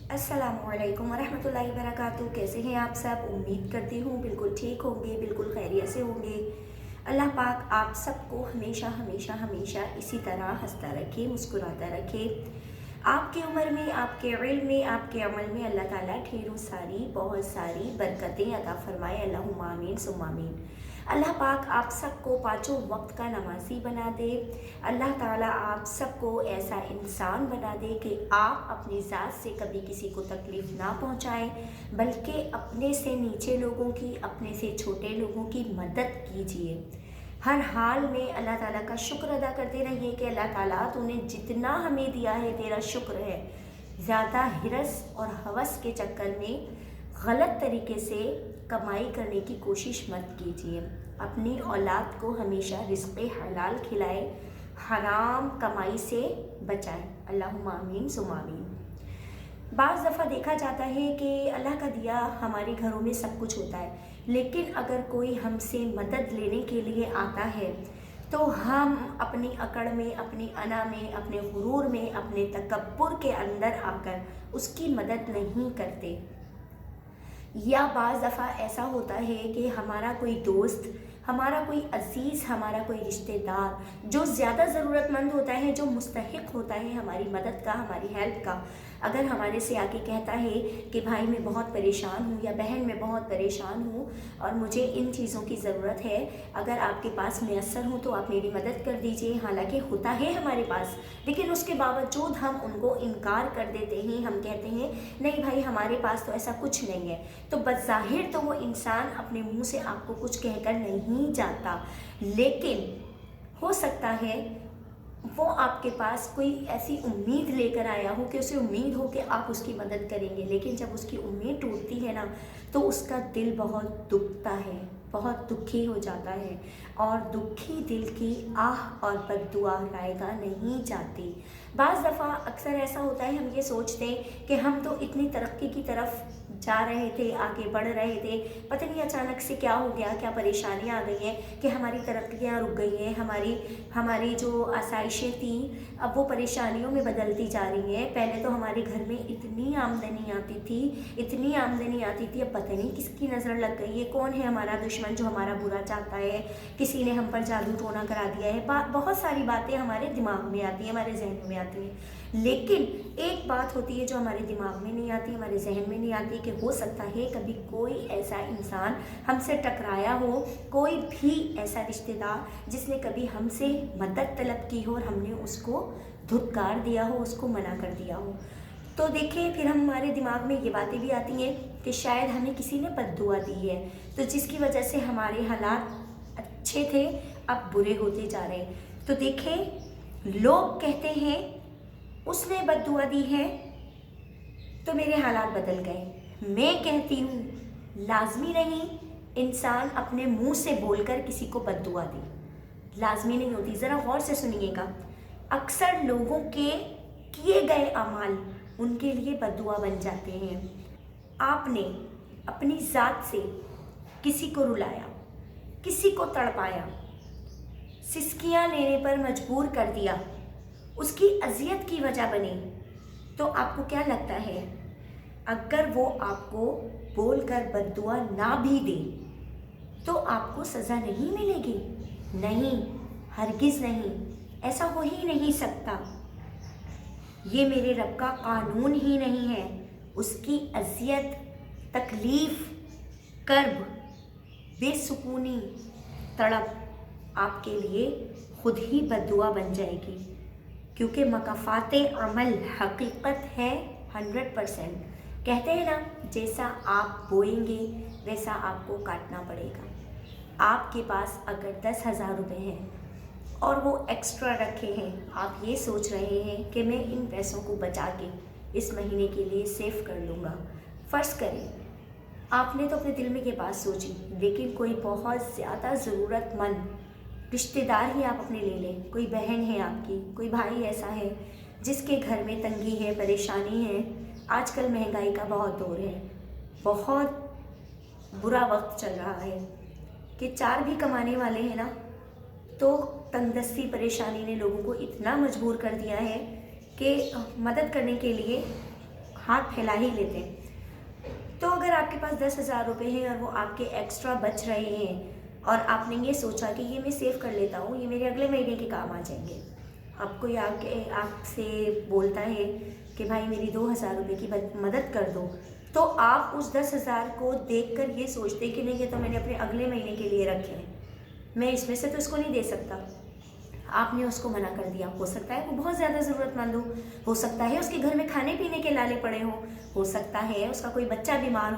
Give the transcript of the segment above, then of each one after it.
अस्सलामुअलैकुम वरहमतुल्लाहि वबरकातुहू। कैसे हैं आप सब? उम्मीद करती हूँ बिल्कुल ठीक होंगे, बिल्कुल खैरियत से होंगे। अल्लाह पाक आप सबको हमेशा हमेशा हमेशा इसी तरह हंसता रखे, मुस्कुराता रखे। आपकी उम्र में, आपके इल्म में, आपके अमल में अल्लाह ताला ढेरों सारी बहुत सारी बरकतें अता फरमाए। अल्लाहुम्मा आमीन सुम्मा आमीन। अल्लाह पाक आप सबको पाँचों वक्त का नमाजी बना दे। अल्लाह ताला आप सबको ऐसा इंसान बना दे कि आप अपनी ज़ात से कभी किसी को तकलीफ़ ना पहुंचाएं, बल्कि अपने से नीचे लोगों की, अपने से छोटे लोगों की मदद कीजिए। हर हाल में अल्लाह ताला का शुक्र अदा करते रहिए कि अल्लाह ताला तूने जितना हमें दिया है तेरा शुक्र है। ज़्यादा हिरस और हवस के चक्कर में गलत तरीके से कमाई करने की कोशिश मत कीजिए। अपनी औलाद को हमेशा रिज़्क़ हलाल खिलाए, हराम कमाई से बचाएं। अल्लाहुम्मा आमीन सुम्मा आमीन। बाज़ दफ़ा देखा जाता है कि अल्लाह का दिया हमारे घरों में सब कुछ होता है, लेकिन अगर कोई हमसे मदद लेने के लिए आता है तो हम अपनी अकड़ में, अपनी अना में, अपने गुरूर में, अपने तकब्बुर के अंदर आकर उसकी मदद नहीं करते। या बाज़ दफ़ा ऐसा होता है कि हमारा कोई दोस्त, हमारा कोई अज़ीज़, हमारा कोई रिश्तेदार जो ज़्यादा ज़रूरतमंद होता है, जो मुस्तहिक़ होता है हमारी मदद का, हमारी हेल्प का, अगर हमारे से आके कहता है कि भाई मैं बहुत परेशान हूँ या बहन मैं बहुत परेशान हूँ और मुझे इन चीज़ों की ज़रूरत है, अगर आपके पास मैसर हो तो आप मेरी मदद कर दीजिए। हालांकि होता है हमारे पास, लेकिन उसके बावजूद हम उनको इनकार कर देते हैं। हम कहते हैं नहीं भाई हमारे पास तो ऐसा कुछ नहीं है। तो बज़ाहिर तो वो इंसान अपने मुंह से आपको कुछ कहकर नहीं जाता, लेकिन हो सकता है वो आपके पास कोई ऐसी उम्मीद लेकर आया हो कि उसे उम्मीद हो कि आप उसकी मदद करेंगे, लेकिन जब उसकी उम्मीद टूटती है ना तो उसका दिल बहुत दुखता है, बहुत दुखी हो जाता है। और दुखी दिल की आह और बद्दुआ रायगा नहीं जाती। बाज़ दफ़ा अक्सर ऐसा होता है, हम ये सोचते हैं कि हम तो इतनी तरक्की की तरफ जा रहे थे, आगे बढ़ रहे थे, पता नहीं अचानक से क्या हो गया, क्या परेशानियाँ आ गई हैं कि हमारी तरक्कियाँ रुक गई हैं, हमारी जो आसाइशें थी अब वो परेशानियों में बदलती जा रही हैं। पहले तो हमारे घर में इतनी आमदनी आती थी, इतनी आमदनी आती थी, अब पता नहीं किसकी नज़र लग गई है, कौन है हमारा दुश्मन जो हमारा बुरा चाहता है, किसी ने हम पर जादू टोना करा दिया है। बहुत सारी बातें हमारे दिमाग में आती हैं, हमारे जहन में आती हैं। लेकिन एक बात होती है जो हमारे दिमाग में नहीं आती, हमारे जहन में नहीं आती, कि हो सकता है कभी कोई ऐसा इंसान हमसे टकराया हो, कोई भी ऐसा रिश्तेदार जिसने कभी हमसे मदद तलब की हो और हमने उसको धुतकार दिया हो, उसको मना कर दिया हो। तो देखिए फिर हमारे दिमाग में ये बातें भी आती हैं कि शायद हमें किसी ने बद्दुआ दी है, तो जिसकी वजह से हमारे हालात अच्छे थे अब बुरे होते जा रहे हैं। तो देखिए लोग कहते हैं उसने बद्दुआ दी है तो मेरे हालात बदल गए। मैं कहती हूँ लाजमी नहीं इंसान अपने मुंह से बोलकर किसी को बद्दुआ दे, लाजमी नहीं होती। ज़रा गौर से सुनिएगा, अक्सर लोगों के किए गए अमाल उनके लिए बद्दुआ बन जाते हैं। आपने अपनी ज़ात से किसी को रुलाया, किसी को तड़पाया, सिसकियाँ लेने पर मजबूर कर दिया, उसकी अजियत की वजह बनी, तो आपको क्या लगता है अगर वो आपको बोलकर बद्दुआ ना भी दे तो आपको सज़ा नहीं मिलेगी? नहीं, हरगिज़ नहीं, ऐसा हो ही नहीं सकता। ये मेरे रब का कानून ही नहीं है। उसकी अजियत, तकलीफ़, कर्ब, बेसुकूनी, तड़प आपके लिए खुद ही बद्दुआ बन जाएगी, क्योंकि मकाफ़ाते अमल हकीकत है 100%। कहते हैं ना जैसा आप बोएंगे वैसा आपको काटना पड़ेगा। आपके पास अगर 10,000 रुपये हैं और वो एक्स्ट्रा रखे हैं, आप ये सोच रहे हैं कि मैं इन पैसों को बचा के इस महीने के लिए सेव कर लूँगा। फ़र्ज़ करें आपने तो अपने दिल में ये बात सोची, लेकिन कोई बहुत ज़्यादा ज़रूरतमंद रिश्तेदार ही आप अपने ले लें, कोई बहन है आपकी, कोई भाई ऐसा है जिसके घर में तंगी है, परेशानी है। आजकल महंगाई का बहुत दौर है, बहुत बुरा वक्त चल रहा है कि चार भी कमाने वाले हैं ना, तो तंगदस्ती परेशानी ने लोगों को इतना मजबूर कर दिया है कि मदद करने के लिए हाथ फैला ही लेते हैं। तो अगर आपके पास 10,000 रुपये हैं और वो आपके एक्स्ट्रा बच रहे हैं और आपने ये सोचा कि ये मैं सेव कर लेता हूँ, ये मेरे अगले महीने के काम आ जाएंगे, आपको ये आपसे बोलता है कि भाई मेरी 2,000 रुपये की मदद कर दो, तो आप उस 10,000 को देखकर ये सोचते कि नहीं, ये तो मैंने अपने अगले महीने के लिए रखे हैं, मैं इसमें से तो उसको नहीं दे सकता। आपने उसको मना कर दिया। हो सकता है वो बहुत ज़्यादा ज़रूरतमंद हो सकता है उसके घर में खाने पीने के लाले पड़े हो सकता है उसका कोई बच्चा बीमार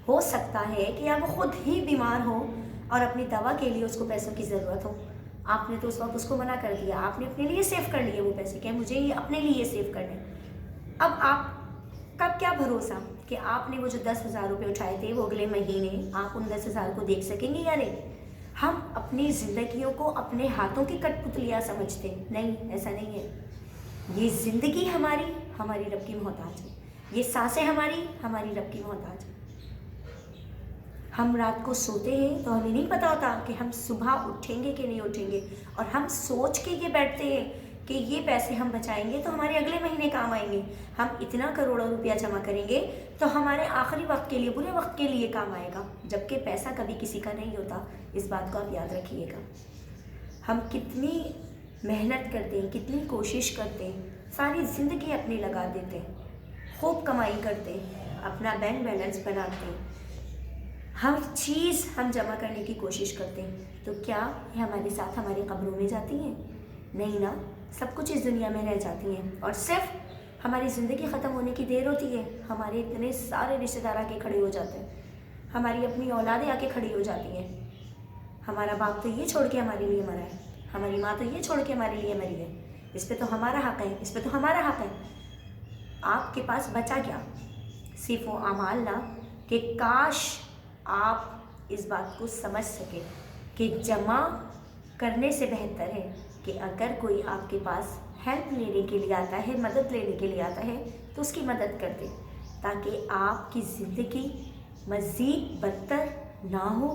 हो सकता है कि या वो खुद ही बीमार हो और अपनी दवा के लिए उसको पैसों की ज़रूरत हो। आपने तो उस वक्त उसको मना कर दिया, आपने अपने लिए सेव कर लिए वो पैसे कि मुझे ये अपने लिए सेव करने। अब आपका क्या भरोसा कि आपने वो जो 10,000 रुपये उठाए थे वो अगले महीने आप उन 10,000 को देख सकेंगे या नहीं। हम अपनी ज़िंदगियों को अपने हाथों की कठपुतलियाँ समझते हैं, नहीं, ऐसा नहीं है। ये ज़िंदगी हमारी रब की मोहताज है, ये सांसें हमारी रब की मोहताज है। हम रात को सोते हैं तो हमें नहीं पता होता कि हम सुबह उठेंगे कि नहीं उठेंगे, और हम सोच के ये बैठते हैं कि ये पैसे हम बचाएंगे तो हमारे अगले महीने काम आएंगे, हम इतना करोड़ों रुपया जमा करेंगे तो हमारे आखिरी वक्त के लिए, बुरे वक्त के लिए काम आएगा, जबकि पैसा कभी किसी का नहीं होता। इस बात को आप याद रखिएगा। हम कितनी मेहनत करते हैं, कितनी कोशिश करते हैं, सारी ज़िंदगी अपनी लगा देते हैं, खूब कमाई करते हैं, अपना बैंक बैलेंस बनाते हैं, हर चीज़ हम जमा करने की कोशिश करते हैं, तो क्या ये हमारे साथ हमारी कब्रों में जाती हैं? नहीं ना, सब कुछ इस दुनिया में रह जाती हैं और सिर्फ हमारी ज़िंदगी ख़त्म होने की देर होती है, हमारे इतने सारे रिश्तेदार आके खड़े हो जाते हैं, हमारी अपनी औलादें आके खड़ी हो जाती हैं। हमारा बाप तो ये छोड़ के हमारे लिए मरा है, हमारी माँ तो ये छोड़ के हमारे लिए मरी है, इस पे तो हमारा हक़ है, इस पे तो हमारा हक़ है। आपके पास बचा क्या? सिर्फ वो अमाल ना कि काश आप इस बात को समझ सके कि जमा करने से बेहतर है कि अगर कोई आपके पास हेल्प लेने के लिए आता है, मदद लेने के लिए आता है, तो उसकी मदद कर दें, ताकि आपकी ज़िंदगी मज़ीद बदतर ना हो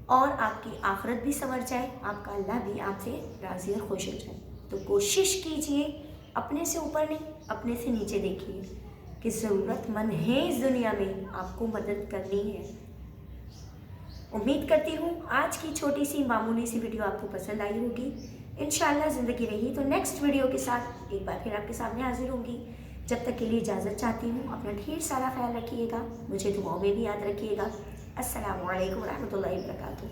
और आपकी आखिरत भी संवर जाए, आपका अल्लाह भी आपसे राज़ी और खुश हो जाए। तो कोशिश कीजिए, अपने से ऊपर नहीं, अपने से नीचे देखिए कि ज़रूरतमंद है इस दुनिया में, आपको मदद करनी है। उम्मीद करती हूँ आज की छोटी सी मामूली सी वीडियो आपको पसंद आई होगी। इंशाल्लाह ज़िंदगी रही तो नेक्स्ट वीडियो के साथ एक बार फिर आपके सामने हाजिर होंगी। जब तक के लिए इजाज़त चाहती हूँ, अपना ढेर सारा ख्याल रखिएगा, मुझे दुआओं में भी याद रखिएगा। अस्सलामु अलैकुम रहमतुल्लाहि व बरकातुहू।